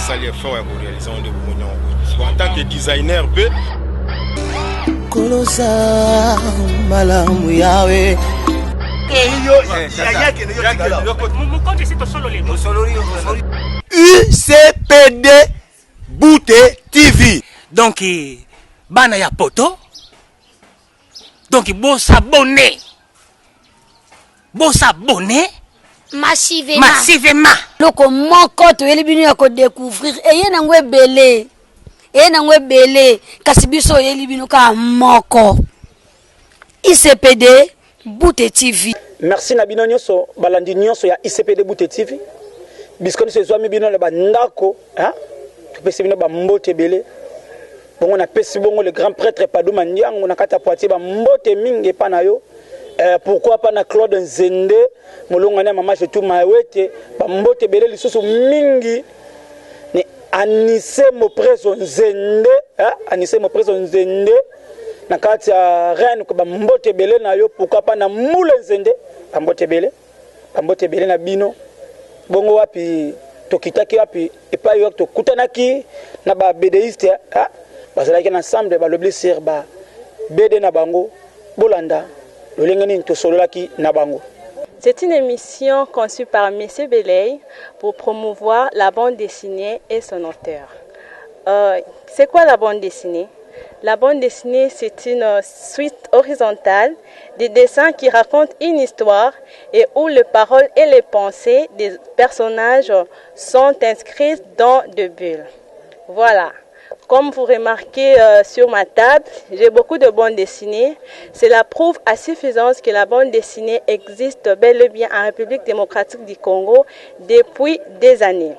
basali effort ya réaliser de bonya en tant que designer B kolosa malamu yawe UCPD Bouté TV. Donc bana ya poto. Donc bon s'abonner massivement. Loko moko to yeli binu ya ko découvrir eye na ngwe belé kasi biso yeli binu ka moko. ICPD Bouté TV. Merci na bino nyonso balandi nyonso ya ICPD Bouté TV. Bisko se zwa mi bino le bandako, hein? Tu peux bino ba mbote belé. Bongo na pesi bongo le grand prêtre Padou Mandiango na kata Poitiers ba mbote mingi pa na yo. Pourquoi pas na Claude Nzende molongana mama je tout mawete ba mbote belé lisusu mingi ni Anissé mo preso Nzende, hein? Anissé mo preso Nzende na kati ya reine ko ba mbote belé na yo, pourquoi pas na Moule Nzende ba mbote belé na bino. Bongo wapi tokitaki wapi epa yo to kutanaki na ba BDiste, hein? Bazalaki ensemble ba lobli sur ba BD na bango bolanda lolengeni to sololaki na bango. C'est une émission conçue par M. Belay pour promouvoir la bande dessinée et son auteur. C'est quoi la bande dessinée? La bande dessinée, c'est une suite horizontale des dessins qui racontent une histoire et où les paroles et les pensées des personnages sont inscrites dans des bulles. Voilà. Comme vous remarquez sur ma table, j'ai beaucoup de bandes dessinées. Cela prouve à suffisance que la bande dessinée existe bel et bien en République démocratique du Congo depuis des années.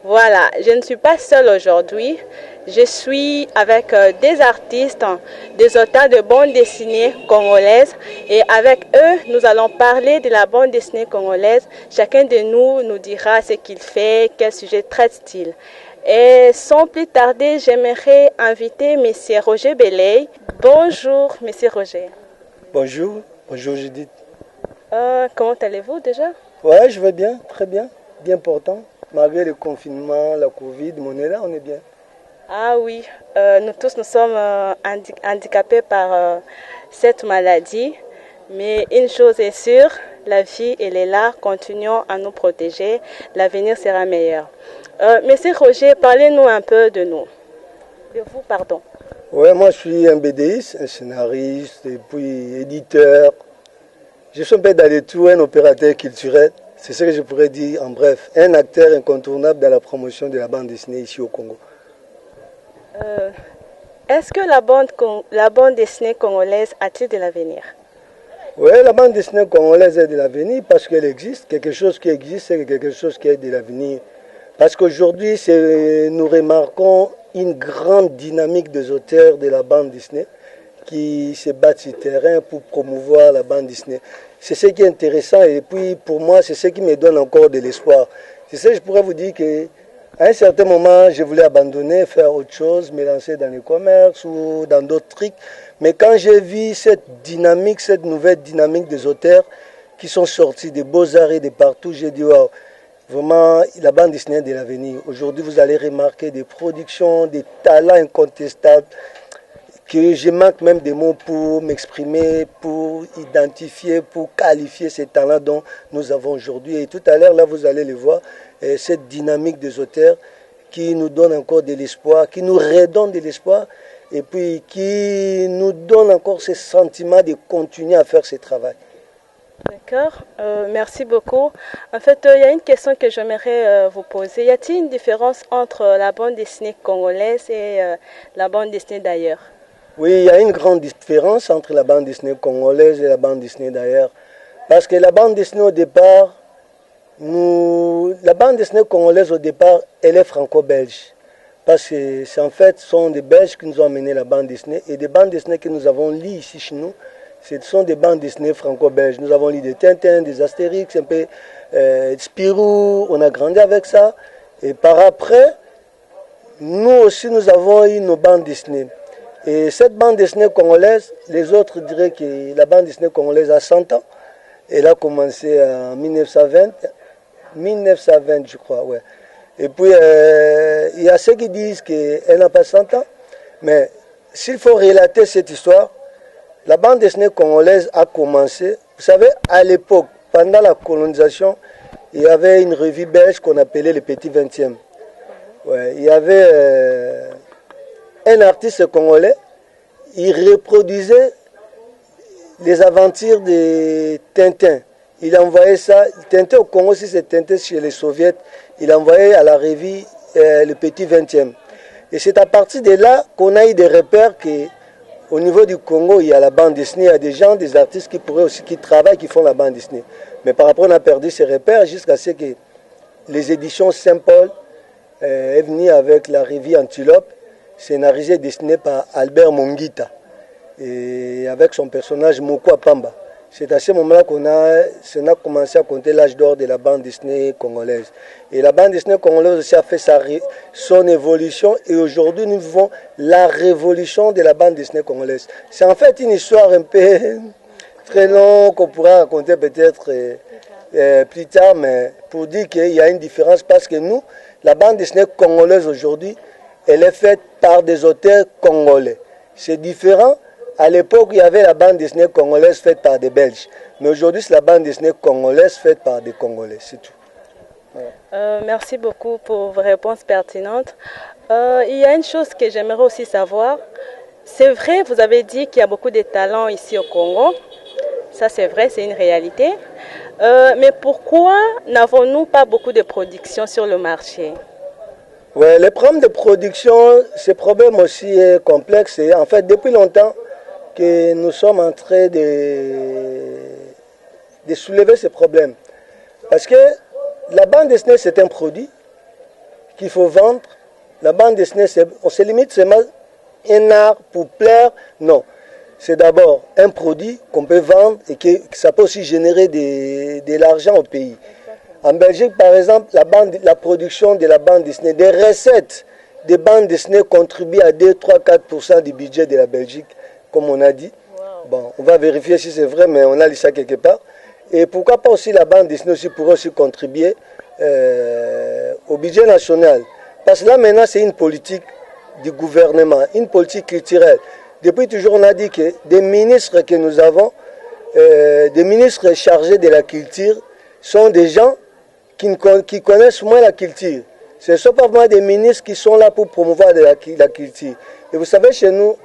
Voilà, je ne suis pas seule aujourd'hui. Je suis avec des artistes, des auteurs de bandes dessinées congolaises. Et avec eux, nous allons parler de la bande dessinée congolaise. Chacun de nous dira ce qu'il fait, quel sujet traite-t-il. Et sans plus tarder, j'aimerais inviter M. Roger Belay. Bonjour, M. Roger. Bonjour Judith. Comment allez-vous déjà? Ouais, je vais bien, très bien, bien portant. Malgré le confinement, la Covid, on est là, on est bien. Ah oui, nous tous nous sommes handicapés par cette maladie. Mais une chose est sûre, la vie, elle est là, continuons à nous protéger, l'avenir sera meilleur. Monsieur Roger, parlez-nous un peu de nous. De vous, pardon. Ouais, moi je suis un BDiste, un scénariste, et puis éditeur. Je suis un peu dans les tout, un opérateur culturel. C'est ce que je pourrais dire en bref. Un acteur incontournable dans la promotion de la bande dessinée ici au Congo. Est-ce que la bande dessinée congolaise a-t-il de l'avenir? Oui, la bande dessinée congolaise a de l'avenir parce qu'elle existe. Quelque chose qui existe, c'est quelque chose qui a de l'avenir. Parce qu'aujourd'hui, nous remarquons une grande dynamique des auteurs de la bande dessinée qui se battent sur le terrain pour promouvoir la bande dessinée. C'est ce qui est intéressant et puis pour moi, c'est ce qui me donne encore de l'espoir. C'est ça que je pourrais vous dire qu'à un certain moment, je voulais abandonner, faire autre chose, me lancer dans le commerce ou dans d'autres trucs. Mais quand j'ai vu cette dynamique, cette nouvelle dynamique des auteurs qui sont sortis des beaux-arts et de partout, j'ai dit, wow, vraiment, la bande dessinée est de l'avenir. Aujourd'hui, vous allez remarquer des productions, des talents incontestables, que je manque même des mots pour m'exprimer, pour identifier, pour qualifier ces talents dont nous avons aujourd'hui. Et tout à l'heure, là, vous allez le voir, cette dynamique des auteurs qui nous donne encore de l'espoir, qui nous redonne de l'espoir, et puis qui nous donne encore ce sentiment de continuer à faire ce travail. D'accord, merci beaucoup. En fait, il y a une question que j'aimerais vous poser. Y a-t-il une différence entre la bande dessinée congolaise et la bande dessinée d'ailleurs? Oui, il y a une grande différence entre la bande dessinée congolaise et la bande dessinée d'ailleurs. Parce que la bande dessinée au départ, la bande dessinée congolaise au départ, elle est franco-belge. Parce que c'est en fait, ce sont des Belges qui nous ont amené la bande dessinée et des bandes dessinées que nous avons lues ici chez nous. Ce sont des bandes dessinées franco-belges. Nous avons lu des Tintin, des Astérix, un peu Spirou, on a grandi avec ça. Et par après, nous aussi, nous avons eu nos bandes dessinées. Et cette bande dessinée congolaise, les autres diraient que la bande dessinée congolaise a 100 ans. Elle a commencé en 1920 je crois, ouais. Et puis, il y a ceux qui disent qu'elle n'a pas 100 ans. Mais s'il faut relater cette histoire, la bande dessinée congolaise a commencé. Vous savez, à l'époque, pendant la colonisation, il y avait une revue belge qu'on appelait le Petit 20e. Ouais, il y avait un artiste congolais, il reproduisait les aventures de Tintin. Il envoyait ça, Tintin au Congo, si c'est Tintin chez les soviets, il envoyait à la revue le Petit 20e. Et c'est à partir de là qu'on a eu des repères qu'au niveau du Congo, il y a la bande dessinée, il y a des gens, des artistes qui pourraient aussi, qui travaillent, qui font la bande dessinée. Mais par rapport, on a perdu ces repères jusqu'à ce que les éditions Saint-Paul est venue avec la revue Antilope, scénarisée et dessinée par Albert Mongita, et avec son personnage Mokwa Pamba. C'est à ce moment-là qu'on a commencé à compter l'âge d'or de la bande dessinée congolaise. Et la bande dessinée congolaise aussi a fait son évolution. Et aujourd'hui, nous vivons la révolution de la bande dessinée congolaise. C'est en fait une histoire un peu très longue qu'on pourra raconter peut-être plus tard. Mais pour dire qu'il y a une différence, parce que nous, la bande dessinée congolaise aujourd'hui, elle est faite par des auteurs congolais. C'est différent. À l'époque, il y avait la bande dessinée congolaise faite par des Belges. Mais aujourd'hui, c'est la bande dessinée congolaise faite par des Congolais, c'est tout. Merci beaucoup pour vos réponses pertinentes. Il y a une chose que j'aimerais aussi savoir. C'est vrai, vous avez dit qu'il y a beaucoup de talents ici au Congo. Ça, c'est vrai, c'est une réalité. Mais pourquoi n'avons-nous pas beaucoup de production sur le marché? Oui, le problème de production, ce problème aussi est complexe. Et en fait, depuis longtemps, que nous sommes en train de soulever ce problème. Parce que la bande dessinée, c'est un produit qu'il faut vendre. La bande dessinée, on se limite seulement un art pour plaire. Non, c'est d'abord un produit qu'on peut vendre et que ça peut aussi générer de l'argent au pays. En Belgique, par exemple, la production de la bande dessinée, des recettes des bandes dessinées contribuent à 2, 3, 4% du budget de la Belgique, comme on a dit. Bon, on va vérifier si c'est vrai, mais on a lu ça quelque part. Et pourquoi pas aussi la bande dessinée aussi pourrait aussi contribuer au budget national. Parce que là, maintenant, c'est une politique du gouvernement, une politique culturelle. Depuis toujours, on a dit que des ministres que nous avons, des ministres chargés de la culture, sont des gens qui connaissent moins la culture. Ce ne sont pas vraiment des ministres qui sont là pour promouvoir la culture. Et vous savez, chez nous,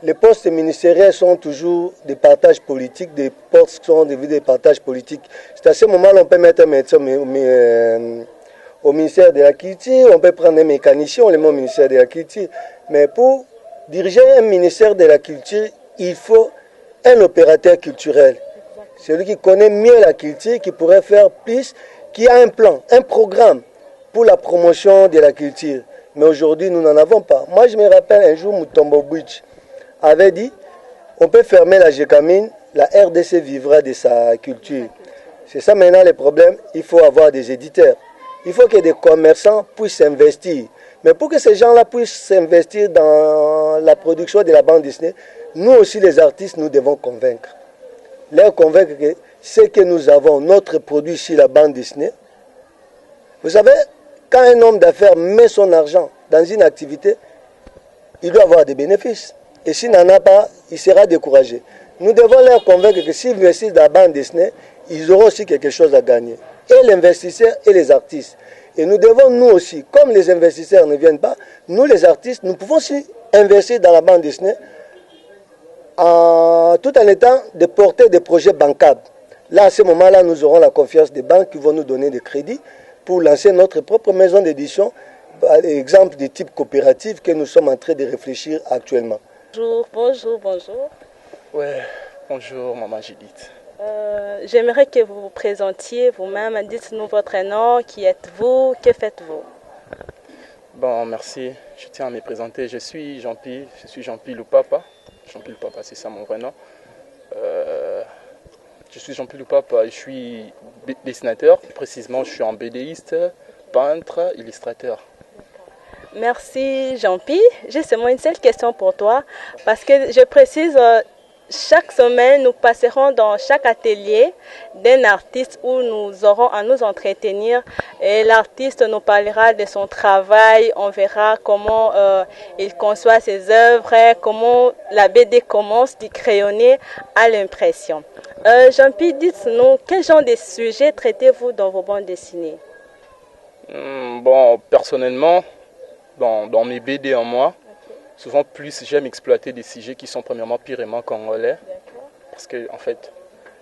les postes ministériels sont toujours des partages politiques, des postes sont des partages politiques. C'est à ce moment-là qu'on peut mettre un médecin au ministère de la Culture, on peut prendre un mécanicien, on le met au ministère de la Culture. Mais pour diriger un ministère de la Culture, il faut un opérateur culturel. Celui qui connaît mieux la culture, qui pourrait faire plus, qui a un plan, un programme pour la promotion de la culture. Mais aujourd'hui, nous n'en avons pas. Moi, je me rappelle un jour, Mutombo Bouch avait dit, on peut fermer la Gécamine, la RDC vivra de sa culture. C'est ça maintenant le problème, il faut avoir des éditeurs. Il faut que des commerçants puissent investir. Mais pour que ces gens-là puissent s'investir dans la production de la bande dessinée, nous aussi les artistes, nous devons convaincre. Leur convaincre que ce que nous avons, notre produit ici, la bande dessinée, vous savez, quand un homme d'affaires met son argent dans une activité, il doit avoir des bénéfices. Et s'il n'en a pas, il sera découragé. Nous devons leur convaincre que s'ils investissent dans la bande dessinée, ils auront aussi quelque chose à gagner. Et l'investisseur et les artistes. Et nous devons, nous aussi, comme les investisseurs ne viennent pas, nous les artistes, nous pouvons aussi investir dans la bande dessinée tout en étant de porter des projets bancables. Là, à ce moment-là, nous aurons la confiance des banques qui vont nous donner des crédits pour lancer notre propre maison d'édition, par exemple des types coopératifs que nous sommes en train de réfléchir actuellement. Bonjour. Ouais, bonjour, maman Judith. J'aimerais que vous vous présentiez vous-même. Dites-nous votre nom, qui êtes-vous, que faites-vous? Bon, merci. Je tiens à me présenter. Je suis Jean-Pierre Loupapa. Jean-Pierre Loupapa, c'est ça mon vrai nom. Je suis Jean-Pierre Loupapa et je suis dessinateur. Précisément, je suis un BDiste, peintre, illustrateur. Merci Jean-Pierre. J'ai seulement une seule question pour toi, parce que je précise, chaque semaine, nous passerons dans chaque atelier d'un artiste où nous aurons à nous entretenir. Et l'artiste nous parlera de son travail. On verra comment il conçoit ses œuvres, comment la BD commence du crayonné à l'impression. Jean-Pierre, dites-nous, quel genre de sujets traitez-vous dans vos bandes dessinées? Bon, personnellement, dans mes BD en moi, souvent plus j'aime exploiter des sujets qui sont premièrement purement congolais. Parce que en fait,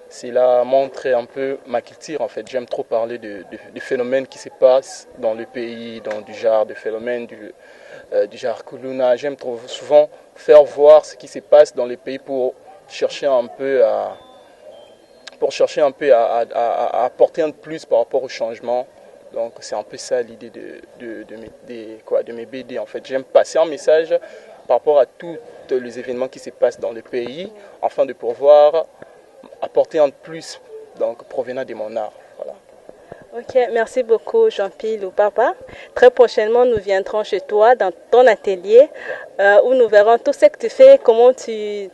c'est là montrer un peu ma culture en fait. J'aime trop parler des phénomènes qui se passent dans le pays, dans du genre de phénomènes du genre Kuluna. J'aime trop souvent faire voir ce qui se passe dans les pays pour chercher un peu à apporter un de plus par rapport au changement. Donc c'est un peu ça l'idée de mes BD en fait. J'aime passer un message par rapport à tous les événements qui se passent dans le pays, afin de pouvoir apporter un de plus, donc provenant de mon art. Voilà. Ok, merci beaucoup Jean-Pierre Loupapa. Très prochainement, nous viendrons chez toi dans ton atelier où nous verrons tout ce que tu fais, comment tu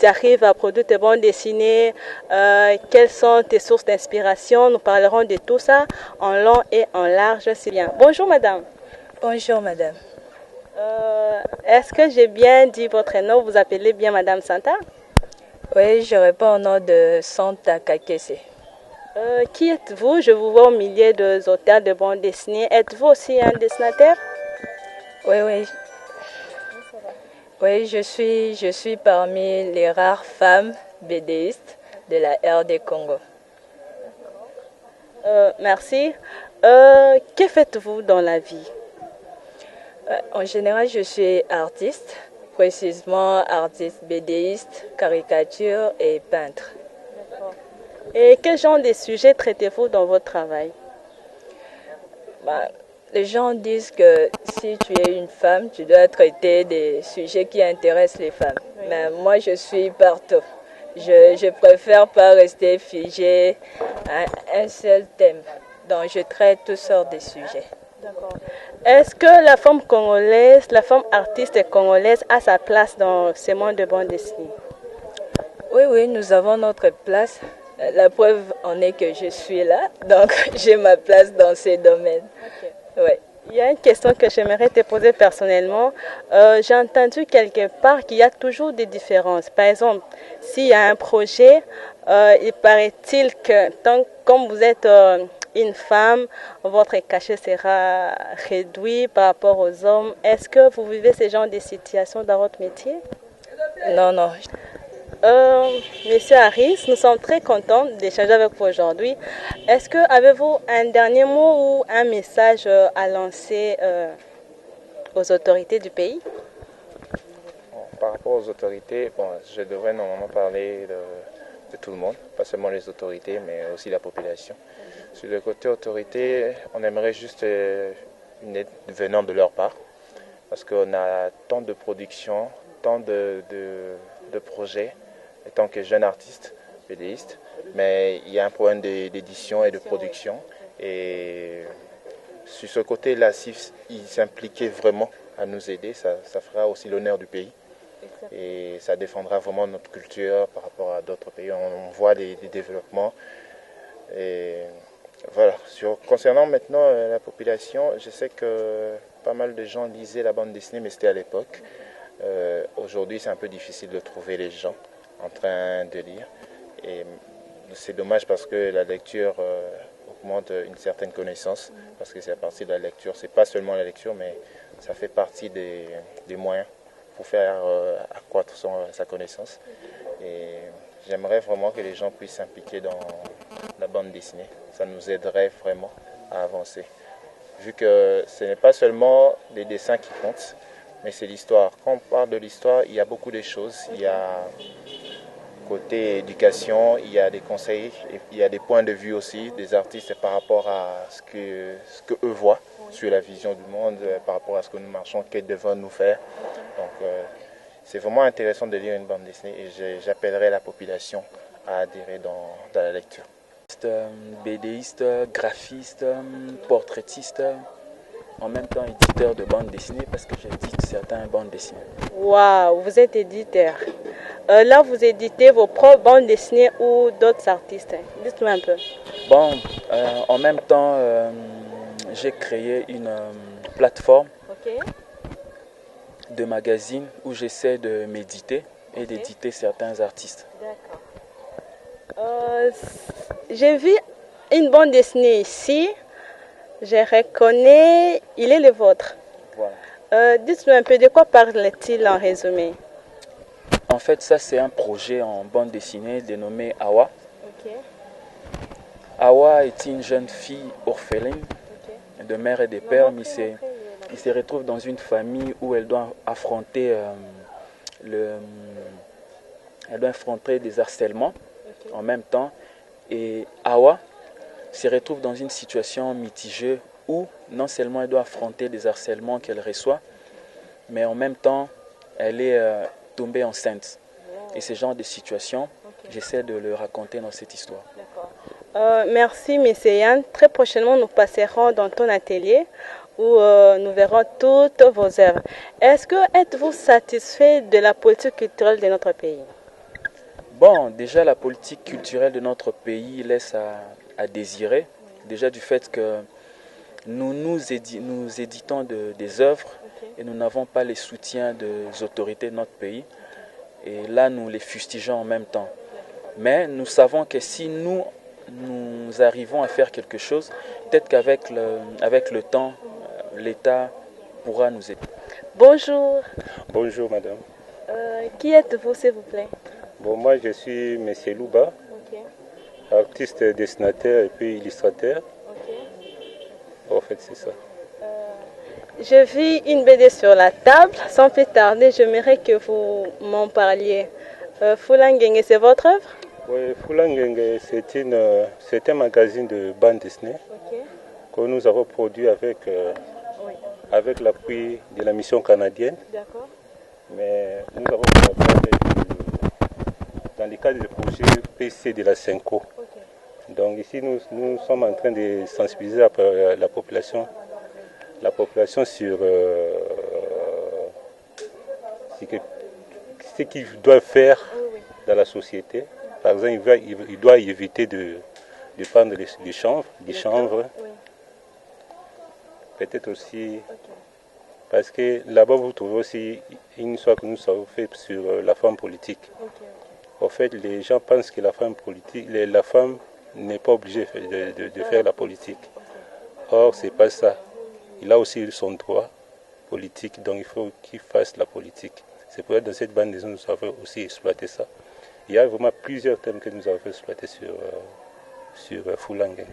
arrives à produire tes bandes dessinées, quelles sont tes sources d'inspiration. Nous parlerons de tout ça en long et en large. C'est bien. Bonjour madame. Bonjour madame. Est-ce que j'ai bien dit votre nom? Vous appelez bien madame Santa? Oui, je réponds au nom de Santa Kakese. Qui êtes-vous? Je vous vois au milieu des auteurs de bandes dessinées. Êtes-vous aussi un dessinateur? Oui. Oui, je suis parmi les rares femmes BDistes de la RD Congo. Merci. Que faites-vous dans la vie? En général, je suis artiste, précisément artiste BDiste, caricature et peintre. Et quel genre de sujets traitez-vous dans votre travail? Les gens disent que si tu es une femme, tu dois traiter des sujets qui intéressent les femmes. Oui. Mais moi, je suis partout. Je préfère pas rester figée à un seul thème. Donc, je traite toutes sortes de sujets. D'accord. Est-ce que la femme congolaise, la femme artiste congolaise a sa place dans ce monde de bande dessinée? Oui, nous avons notre place. La preuve en est que je suis là, donc j'ai ma place dans ces domaines. Okay. Ouais. Il y a une question que j'aimerais te poser personnellement. J'ai entendu quelque part qu'il y a toujours des différences. Par exemple, s'il y a un projet, il paraît-il que comme vous êtes une femme, votre cachet sera réduit par rapport aux hommes. Est-ce que vous vivez ce genre de situation dans votre métier? Non. Monsieur Harris, nous sommes très contents d'échanger avec vous aujourd'hui. Est-ce que avez-vous un dernier mot ou un message à lancer aux autorités du pays? Par rapport aux autorités, je devrais normalement parler de tout le monde, pas seulement les autorités, mais aussi la population. Sur le côté autorité, on aimerait juste une aide venant de leur part, parce qu'on a tant de productions, tant de projets, en tant que jeune artiste, BDiste, mais il y a un problème d'édition et de production. Et sur ce côté-là, s'ils s'impliquaient vraiment à nous aider, ça fera aussi l'honneur du pays. Et ça défendra vraiment notre culture par rapport à d'autres pays. On voit des développements. Et voilà. Concernant maintenant la population, je sais que pas mal de gens lisaient la bande dessinée, mais c'était à l'époque. Aujourd'hui, c'est un peu difficile de trouver les gens en train de lire. Et c'est dommage parce que la lecture augmente une certaine connaissance, parce que c'est à partir de la lecture. C'est pas seulement la lecture, mais ça fait partie des moyens pour faire accroître sa connaissance. Et j'aimerais vraiment que les gens puissent s'impliquer dans la bande dessinée. Ça nous aiderait vraiment à avancer. Vu que ce n'est pas seulement les dessins qui comptent, mais c'est l'histoire. Quand on parle de l'histoire, il y a beaucoup de choses. Il y a côté éducation, il y a des conseils, et il y a des points de vue aussi des artistes par rapport à ce que eux voient sur la vision du monde, par rapport à ce que nous marchons, que devons nous faire. Donc c'est vraiment intéressant de lire une bande dessinée et j'appellerai la population à adhérer dans la lecture. BDiste, graphiste, portraitiste, en même temps éditeur de bandes dessinées parce que j'édite certaines bandes dessinées. Waouh, vous êtes éditeur. Là, vous éditez vos propres bandes dessinées ou d'autres artistes. Dites-nous un peu. Bon, en même temps, j'ai créé une plateforme de magazine où j'essaie de méditer et d'éditer certains artistes. D'accord. J'ai vu une bande dessinée ici. Je reconnais, il est le vôtre. Voilà. Dites-nous un peu de quoi parle-t-il en résumé? En fait, ça c'est un projet en bande dessinée dénommé Awa. Awa est une jeune fille orpheline de mère et de père, mais il se retrouve dans une famille où elle doit affronter, des harcèlements en même temps. Et Awa se retrouve dans une situation mitigée où non seulement elle doit affronter des harcèlements qu'elle reçoit, mais en même temps elle est tombée enceinte. Et ce genre de situation, j'essaie de le raconter dans cette histoire. Merci, M. Yann. Très prochainement, nous passerons dans ton atelier où nous verrons toutes vos œuvres. Êtes-vous satisfait de la politique culturelle de notre pays? Bon, déjà la politique culturelle de notre pays laisse à désirer. Déjà du fait que nous éditons des œuvres et nous n'avons pas les soutiens des autorités de notre pays. Et là, nous les fustigeons en même temps. Mais nous savons que si nous arrivons à faire quelque chose, peut-être qu'avec le temps, l'État pourra nous aider. Bonjour. Bonjour, madame. Qui êtes-vous, s'il vous plaît? Bon, moi, je suis M. Louba, artiste, dessinateur et puis illustrateur. En fait, c'est ça. Je vis une BD sur la table. Sans plus tarder, j'aimerais que vous m'en parliez. Fulangenge, c'est votre œuvre? Oui, Fulangenge, c'est un magazine de bande dessinée que nous avons produit avec l'appui de la mission canadienne. D'accord. Mais nous avons collaboré dans le cadre du projet PC de la CENCO. Donc ici, nous sommes en train de sensibiliser la population sur ce qu'ils doivent faire dans la société. Par exemple, il doit éviter de prendre des chanvres. Peut-être aussi, parce que là-bas, vous trouvez aussi une histoire que nous avons faite sur la femme politique. En fait, les gens pensent que la femme n'est pas obligée de faire la politique. Or, ce n'est pas ça. Il a aussi son droit politique, donc il faut qu'il fasse la politique. C'est pour ça que dans cette bande dessinée, nous avons aussi exploité ça. Il y a vraiment plusieurs thèmes que nous avons exploités sur Fulangenge.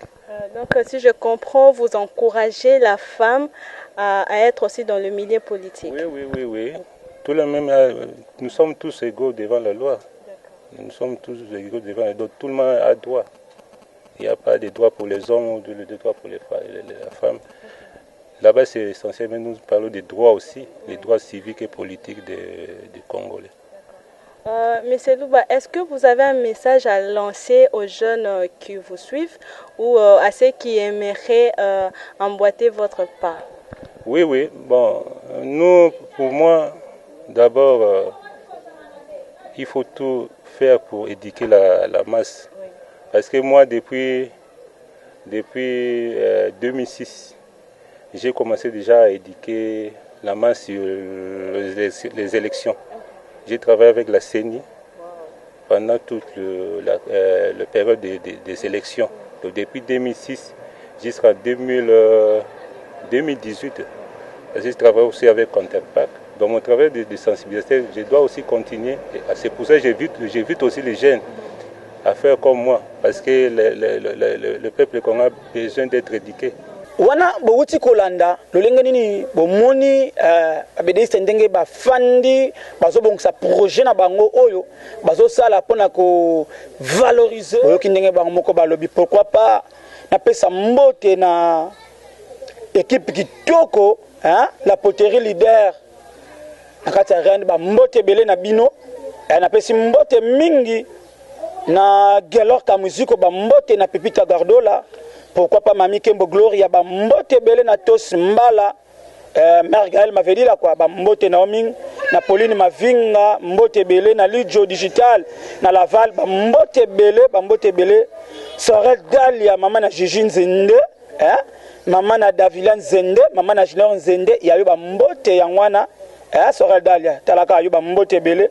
Donc, si je comprends, vous encouragez la femme à être aussi dans le milieu politique. Oui. Nous sommes tous égaux devant la loi. Nous sommes tous égaux devant la loi. Tout le monde a droit. Il n'y a pas de droit pour les hommes ou de droit pour les femmes. Là-bas, c'est essentiel, mais nous parlons des droits aussi, les droits civiques et politiques des Congolais. Monsieur Louba, est-ce que vous avez un message à lancer aux jeunes qui vous suivent ou à ceux qui aimeraient emboîter votre pas? Oui. Bon, pour moi, d'abord, il faut tout faire pour éduquer la masse. Parce que moi, depuis 2006, j'ai commencé déjà à éduquer la masse sur les élections. J'ai travaillé avec la CENI pendant toute la période des élections. Donc, depuis 2006 jusqu'à 2018, j'ai travaillé aussi avec Counterpack. Dans mon travail de sensibilisation, je dois aussi continuer. C'est pour ça que j'invite aussi les jeunes à faire comme moi, parce que le peuple qu'on a besoin d'être éduqué. Wana bouti kolanda lolenga nini bomoni abediste ndenge ba fandi bazo bongisa projet na bango oyo bazo sala pona ko valoriser oyo kindenge bango moko balobi pourquoi pas na pesa mbote na équipe kitoko la poterie leader na kati ya rende ba mbote belé na bino na pesi mbote mingi na Gelor ka musique ba mbote na Pepita Gardola. Pourquoi pas Mami Kembo Gloria ba mbote belé na tos mbala Mère Gaël m'avait dit là quoi ba mbote Naomi na Pauline Mavinga mbote belé na Lidio Digital na Laval mbote belé Sorel Dalia maman na Gigi Nzende maman na Davila Nzende maman na Junior Nzende yayo mbote yangwana Sorel Dalia talaka yo mbote belé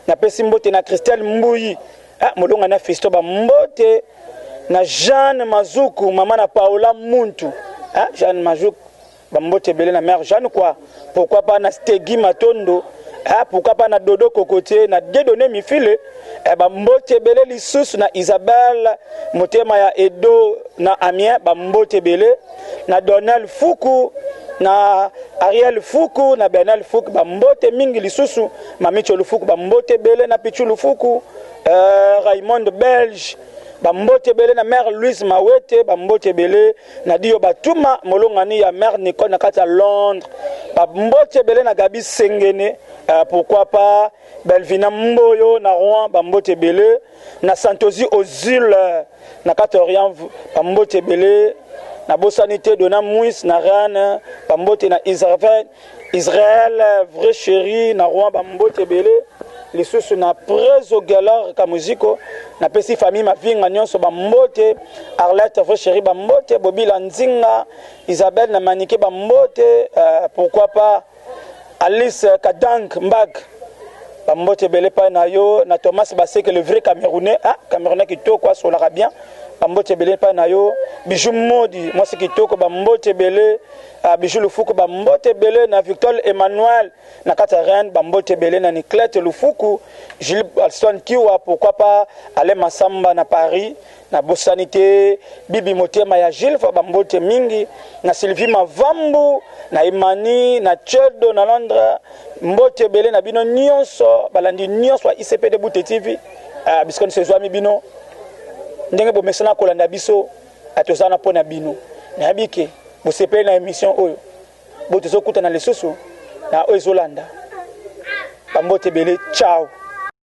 na pesi mbote na Christelle Mbuyi molonga na Fisto mbote na Jeanne Mazuku maman na Paola Muntu Jeanne Mazuku mbote belé na mère Jeanne quoi pourquoi pas na Stegi Matondo pourquoi pas na Dodo Kokote na Dedone Mifile mbote belé lisusu na Isabelle motema ya Edo na Amien mbote belé na Donald Fuku na Ariel Fuku na Bernal Fuku mbote mingi lisusu Mamicho Lufuku mbote belé na Pichu Lufuku Raymond Belge mbote belé na mère Louise Mawete mbote belé na Dio Batuma molongani ya mère Nicole na kata Londres mbote belé na Gabi Sengene pourquoi pas Belvina Mboyo na Rouen mbote belé na Santosi Ozil na kata Orient mbote belé na Bosanité Dona Mouis na Rennes mbote na Israël vrai chéri na Rouen mbote belé lisusu na Prezo Galore ka muziko na pesi famille Mavinga nyonso mbote Arlette vrai chéri mbote Bobila Nzinga Isabelle na Manike mbote pourquoi pas Alice Kadank Mbag mbote belé pa na yo na Thomas Baseke le vrai Camerounais Camerounais qui to quoi sur l'arabien mbote belé pa na yo Bijou Modi moi c'est qui to ko mbote belé Bijou Lufuku mbote belé na Victor Emmanuel na Catherine mbote belé na Niclette Lufuku Gilles Alson Kiwa pourquoi pas aller Massamba na Paris na Bosanité Bibi Motema ya Gilles mbote mingi na Sylvie Mavambu na Imani na Chedo na Londres mbote belé na bino nyonso balandi nyonso ICPD Bute TV biskoni sezwami bino ndenge bo mesana kolanda biso atozana pona bino na bike bo sepele na émission oyo bo tozokuta na lesusu na oyo zolanda mbote belé ciao.